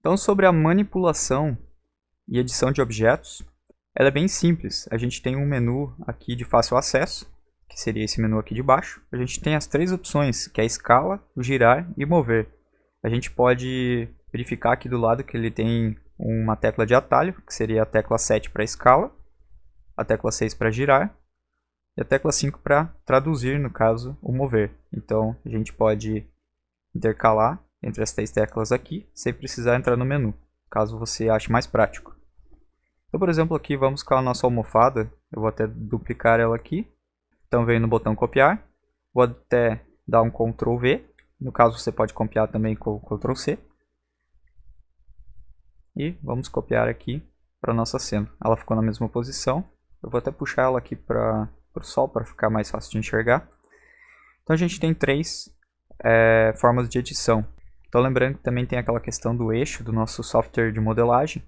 Então, sobre a manipulação e edição de objetos, ela é bem simples. A gente tem um menu aqui de fácil acesso, que seria esse menu aqui de baixo. A gente tem as três opções, que é escala, girar e mover. A gente pode verificar aqui do lado que ele tem uma tecla de atalho, que seria a tecla 7 para escala, a tecla 6 para girar e a tecla 5 para traduzir, no caso, o mover. Então, a gente pode intercalar entre as três teclas aqui, sem precisar entrar no menu, caso você ache mais prático. Então, por exemplo, aqui vamos com a nossa almofada. Eu vou até duplicar ela aqui. Então, venho no botão copiar. Vou até dar um Ctrl V. No caso, você pode copiar também com o Ctrl C. E vamos copiar aqui para a nossa cena. Ela ficou na mesma posição. Eu vou até puxar ela aqui para o sol, para ficar mais fácil de enxergar. Então, a gente tem três formas de edição. Então, lembrando que também tem aquela questão do eixo do nosso software de modelagem,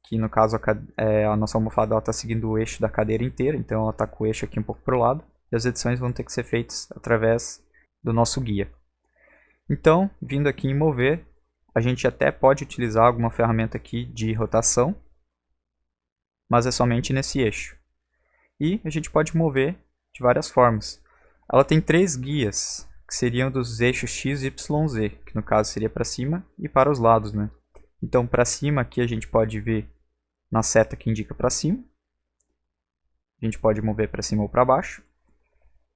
que no caso a nossa almofada está seguindo o eixo da cadeira inteira, então ela está com o eixo aqui um pouco para o lado, e as edições vão ter que ser feitas através do nosso guia. Então, vindo aqui em mover, a gente até pode utilizar alguma ferramenta aqui de rotação, mas é somente nesse eixo. E a gente pode mover de várias formas. Ela tem três guias, que seriam dos eixos X, Y, Z, que no caso seria para cima e para os lados, né? Então, para cima aqui a gente pode ver na seta que indica para cima. A gente pode mover para cima ou para baixo.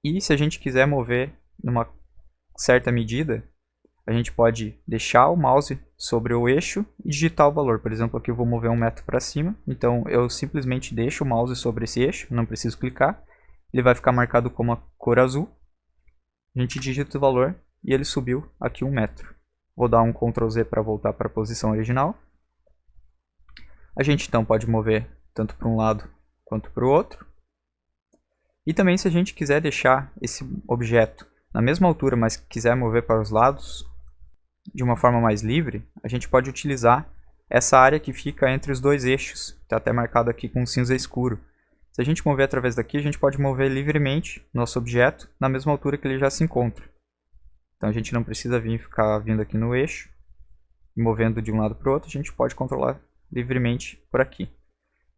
E se a gente quiser mover numa certa medida, a gente pode deixar o mouse sobre o eixo e digitar o valor. Por exemplo, aqui eu vou mover 1 metro para cima. Então, eu simplesmente deixo o mouse sobre esse eixo, não preciso clicar. Ele vai ficar marcado como a cor azul. A gente digita o valor e ele subiu aqui 1 metro. Vou dar um Ctrl Z para voltar para a posição original. A gente então pode mover tanto para um lado quanto para o outro. E também, se a gente quiser deixar esse objeto na mesma altura, mas quiser mover para os lados de uma forma mais livre, a gente pode utilizar essa área que fica entre os dois eixos. Está até marcado aqui com cinza escuro. Se a gente mover através daqui, a gente pode mover livremente nosso objeto na mesma altura que ele já se encontra. Então a gente não precisa ficar vindo aqui no eixo e movendo de um lado para o outro, a gente pode controlar livremente por aqui.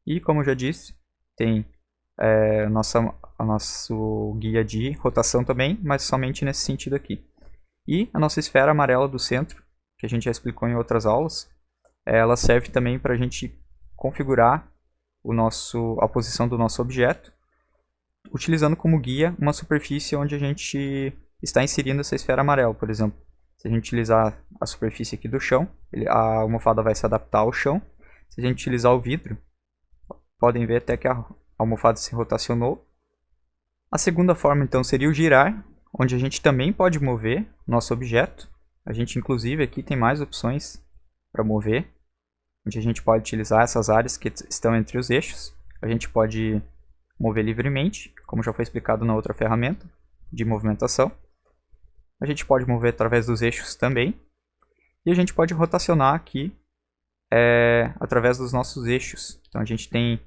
E como eu já disse, tem nosso guia de rotação também, mas somente nesse sentido aqui. E a nossa esfera amarela do centro, que a gente já explicou em outras aulas, ela serve também para a gente configurar a posição do nosso objeto, utilizando como guia uma superfície onde a gente está inserindo essa esfera amarela. Por exemplo, se a gente utilizar a superfície aqui do chão, a almofada vai se adaptar ao chão. Se a gente utilizar o vidro, podem ver até que a almofada se rotacionou. A segunda forma então seria o girar, onde a gente também pode mover nosso objeto. A gente inclusive aqui tem mais opções para mover, onde a gente pode utilizar essas áreas que estão entre os eixos. A gente pode mover livremente, como já foi explicado na outra ferramenta de movimentação. A gente pode mover através dos eixos também. E a gente pode rotacionar aqui através dos nossos eixos. Então a gente tem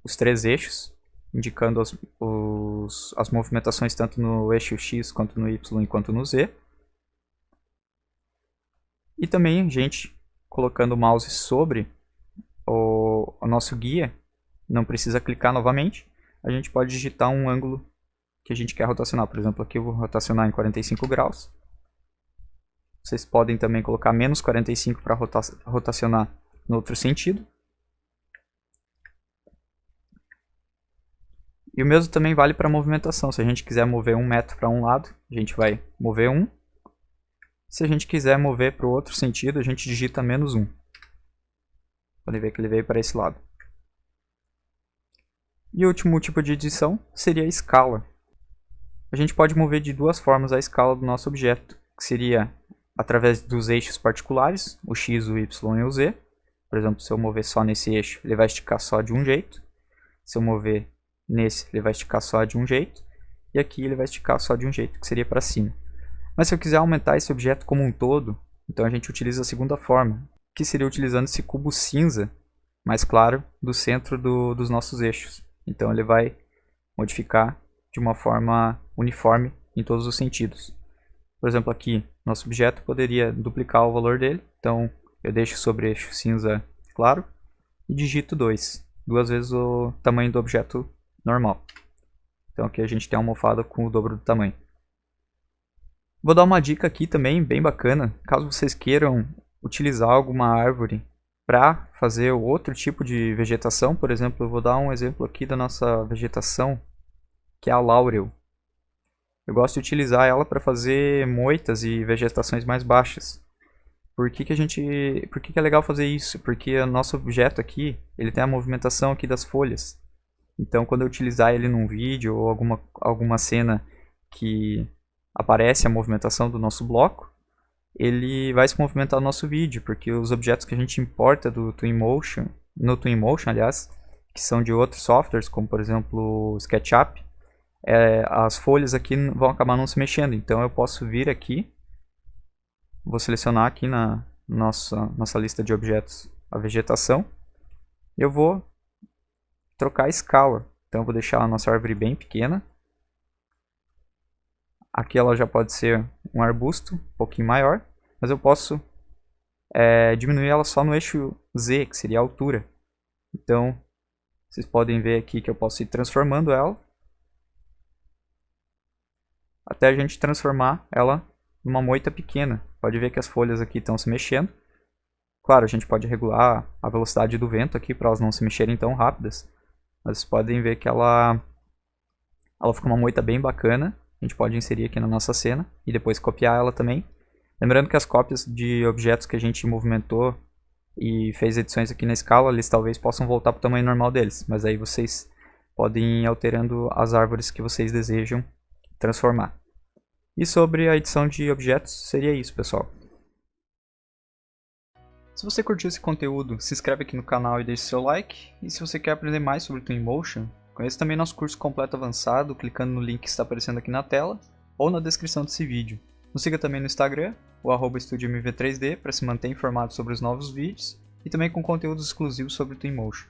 os três eixos, indicando as movimentações tanto no eixo X, quanto no Y, quanto no Z. E também a gente, colocando o mouse sobre o nosso guia, não precisa clicar novamente, a gente pode digitar um ângulo que a gente quer rotacionar. Por exemplo, aqui eu vou rotacionar em 45 graus. Vocês podem também colocar menos 45 para rotacionar no outro sentido. E o mesmo também vale para a movimentação. Se a gente quiser mover 1 metro para um lado, a gente vai mover 1. Se a gente quiser mover para o outro sentido, a gente digita menos 1. Podem ver que ele veio para esse lado. E o último tipo de edição seria a escala. A gente pode mover de duas formas a escala do nosso objeto, que seria através dos eixos particulares, o X, o Y e o Z. Por exemplo, se eu mover só nesse eixo, ele vai esticar só de um jeito. Se eu mover nesse, ele vai esticar só de um jeito. E aqui ele vai esticar só de um jeito, que seria para cima. Mas se eu quiser aumentar esse objeto como um todo, então a gente utiliza a segunda forma, que seria utilizando esse cubo cinza, mais claro, do centro dos nossos eixos. Então ele vai modificar de uma forma uniforme em todos os sentidos. Por exemplo, aqui, nosso objeto poderia duplicar o valor dele. Então, eu deixo sobre eixo cinza claro e digito 2, duas vezes o tamanho do objeto normal. Então aqui a gente tem uma almofada com o dobro do tamanho. Vou dar uma dica aqui também, bem bacana, caso vocês queiram utilizar alguma árvore para fazer outro tipo de vegetação. Por exemplo, eu vou dar um exemplo aqui da nossa vegetação, que é a laurel. Eu gosto de utilizar ela para fazer moitas e vegetações mais baixas. Por que é legal fazer isso? Porque o nosso objeto aqui, ele tem a movimentação aqui das folhas. Então, quando eu utilizar ele num vídeo ou alguma cena que aparece a movimentação do nosso bloco, ele vai se movimentar no nosso vídeo, porque os objetos que a gente importa do Twinmotion, no Twinmotion, aliás, que são de outros softwares, como por exemplo o SketchUp, as folhas aqui vão acabar não se mexendo. Então eu posso vir aqui, vou selecionar aqui na nossa lista de objetos a vegetação, e eu vou trocar a escala. Então eu vou deixar a nossa árvore bem pequena. Aqui ela já pode ser um arbusto, um pouquinho maior, mas eu posso diminuir ela só no eixo Z, que seria a altura. Então, vocês podem ver aqui que eu posso ir transformando ela, até a gente transformar ela numa moita pequena. Pode ver que as folhas aqui estão se mexendo. Claro, a gente pode regular a velocidade do vento aqui para elas não se mexerem tão rápidas. Mas vocês podem ver que ela fica uma moita bem bacana. A gente pode inserir aqui na nossa cena e depois copiar ela também. Lembrando que as cópias de objetos que a gente movimentou e fez edições aqui na escala, eles talvez possam voltar para o tamanho normal deles. Mas aí vocês podem ir alterando as árvores que vocês desejam transformar. E sobre a edição de objetos, seria isso, pessoal. Se você curtiu esse conteúdo, se inscreve aqui no canal e deixe seu like. E se você quer aprender mais sobre Twinmotion, conheça também nosso curso completo avançado, clicando no link que está aparecendo aqui na tela, ou na descrição desse vídeo. Nos siga também no Instagram, o @estudiomv3d, para se manter informado sobre os novos vídeos, e também com conteúdos exclusivos sobre Twinmotion.